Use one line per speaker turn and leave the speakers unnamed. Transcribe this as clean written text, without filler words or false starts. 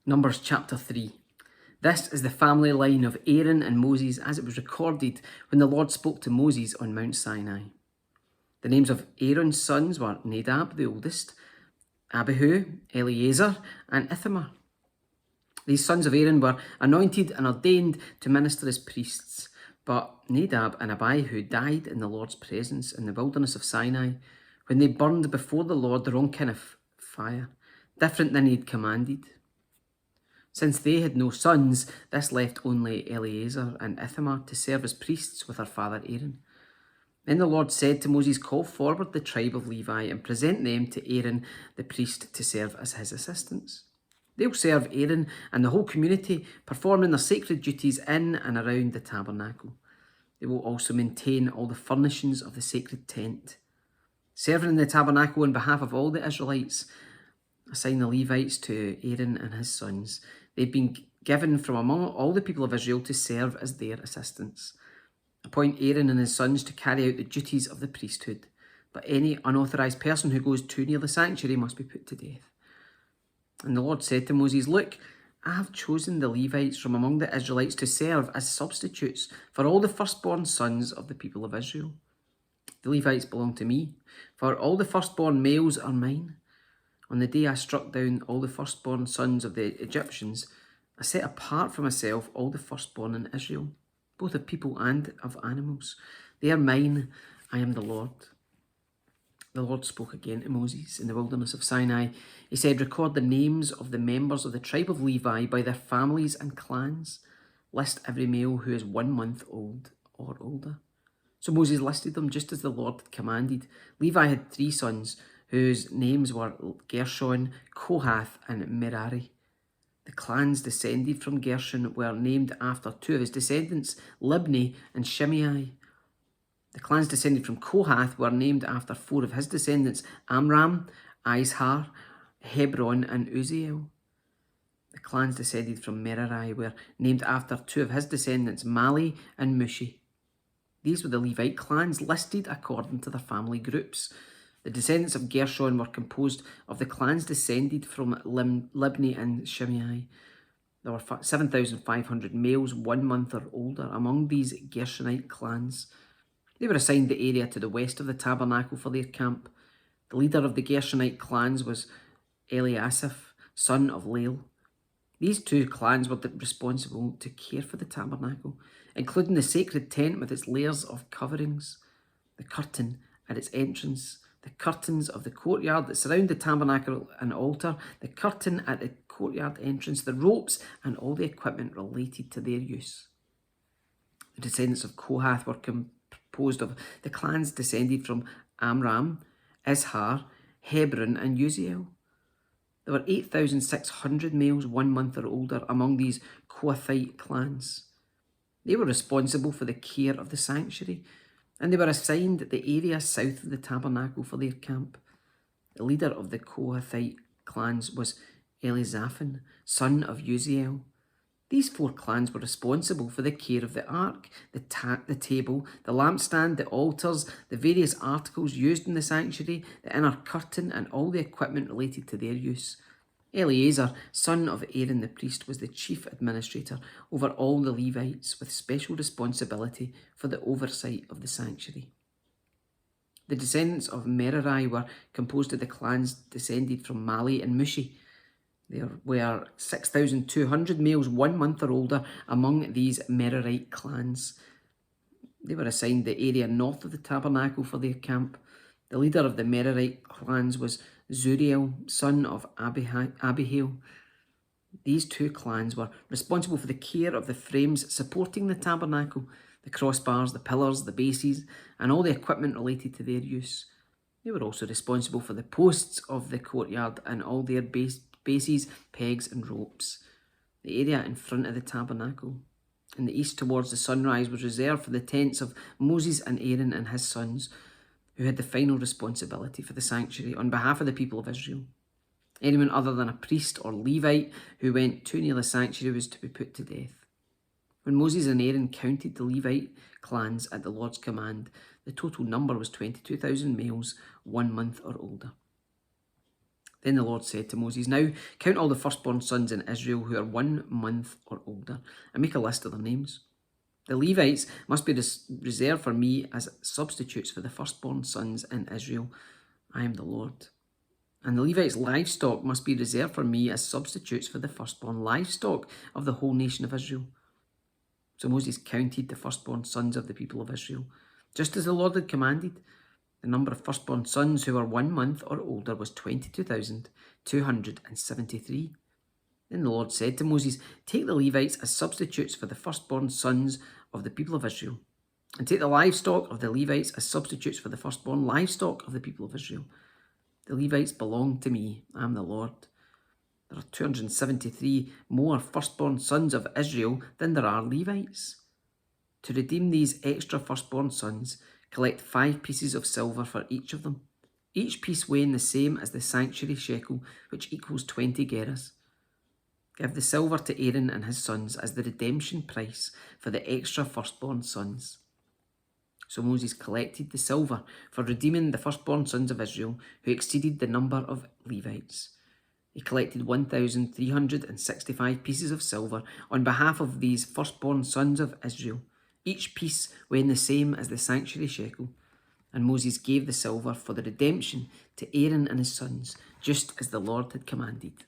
Numbers chapter 3. This is the family line of Aaron and Moses as it was recorded when the Lord spoke to Moses on Mount Sinai. The names of Aaron's sons were Nadab, the oldest, Abihu, Eleazar, and Ithamar. These sons of Aaron were anointed and ordained to minister as priests, but Nadab and Abihu died in the Lord's presence in the wilderness of Sinai when they burned before the Lord their own kind of fire, different than he had commanded. Since they had no sons, this left only Eleazar and Ithamar to serve as priests with their father Aaron. Then the Lord said to Moses, "Call forward the tribe of Levi and present them to Aaron the priest to serve as his assistants. They'll serve Aaron and the whole community, performing their sacred duties in and around the tabernacle. They will also maintain all the furnishings of the sacred tent. Serving in the tabernacle on behalf of all the Israelites, assign the Levites to Aaron and his sons. They've been given from among all the people of Israel to serve as their assistants. Appoint Aaron and his sons to carry out the duties of the priesthood, but any unauthorized person who goes too near the sanctuary must be put to death." And the Lord said to Moses, "Look, I have chosen the Levites from among the Israelites to serve as substitutes for all the firstborn sons of the people of Israel. The Levites belong to me, for all the firstborn males are mine. On the day I struck down all the firstborn sons of the Egyptians, I set apart for myself all the firstborn in Israel, both of people and of animals. They are mine, I am the Lord." The Lord spoke again to Moses in the wilderness of Sinai. He said, "Record the names of the members of the tribe of Levi by their families and clans. List every male who is 1 month old or older." So Moses listed them just as the Lord had commanded. Levi had 3 sons, whose names were Gershon, Kohath, and Merari. The clans descended from Gershon were named after 2 of his descendants, Libni and Shimei. The clans descended from Kohath were named after 4 of his descendants, Amram, Izhar, Hebron, and Uzziel. The clans descended from Merari were named after 2 of his descendants, Mali and Mushi. These were the Levite clans listed according to their family groups. The descendants of Gershon were composed of the clans descended from Libni and Shimei. There were 7,500 males 1 month or older among these Gershonite clans. They were assigned the area to the west of the tabernacle for their camp. The leader of the Gershonite clans was Eliasaph, son of Lael. These 2 clans were responsible to care for the tabernacle, including the sacred tent with its layers of coverings, the curtain at its entrance, the curtains of the courtyard that surround the tabernacle and altar, the curtain at the courtyard entrance, the ropes, and all the equipment related to their use. The descendants of Kohath were composed of the clans descended from Amram, Izhar, Hebron, and Uzziel. There were 8,600 males 1 month or older among these Kohathite clans. They were responsible for the care of the sanctuary, and they were assigned the area south of the tabernacle for their camp. The leader of the Kohathite clans was Elizaphan, son of Uzziel. These 4 clans were responsible for the care of the ark, the table, the lampstand, the altars, the various articles used in the sanctuary, the inner curtain, and all the equipment related to their use. Eleazar, son of Aaron the priest, was the chief administrator over all the Levites, with special responsibility for the oversight of the sanctuary. The descendants of Merari were composed of the clans descended from Mali and Mushi. There were 6,200 males 1 month or older among these Merarite clans. They were assigned the area north of the tabernacle for their camp. The leader of the Merarite clans was Zuriel, son of Abihail. These 2 clans were responsible for the care of the frames supporting the tabernacle, the crossbars, the pillars, the bases, and all the equipment related to their use. They were also responsible for the posts of the courtyard and all their bases, pegs, and ropes. The area in front of the tabernacle in the east towards the sunrise was reserved for the tents of Moses and Aaron and his sons, who had the final responsibility for the sanctuary on behalf of the people of Israel. Anyone other than a priest or Levite who went too near the sanctuary was to be put to death. When Moses and Aaron counted the Levite clans at the Lord's command, the total number was 22,000 males 1 month or older. Then the Lord said to Moses, "Now count all the firstborn sons in Israel who are 1 month or older, and make a list of their names. The Levites must be reserved for me as substitutes for the firstborn sons in Israel. I am the Lord. And the Levites' livestock must be reserved for me as substitutes for the firstborn livestock of the whole nation of Israel." So Moses counted the firstborn sons of the people of Israel, just as the Lord had commanded. The number of firstborn sons who were 1 month or older was 22,273. Then the Lord said to Moses, "Take the Levites as substitutes for the firstborn sons of the people of Israel, and take the livestock of the Levites as substitutes for the firstborn livestock of the people of Israel. The Levites belong to me. I am the Lord. There are 273 more firstborn sons of Israel than there are Levites. To redeem these extra firstborn sons, collect 5 pieces of silver for each of them, each piece weighing the same as the sanctuary shekel, which equals 20 gerahs. Give the silver to Aaron and his sons as the redemption price for the extra firstborn sons." So Moses collected the silver for redeeming the firstborn sons of Israel, who exceeded the number of Levites. He collected 1,365 pieces of silver on behalf of these firstborn sons of Israel, each piece weighing the same as the sanctuary shekel. And Moses gave the silver for the redemption to Aaron and his sons, just as the Lord had commanded.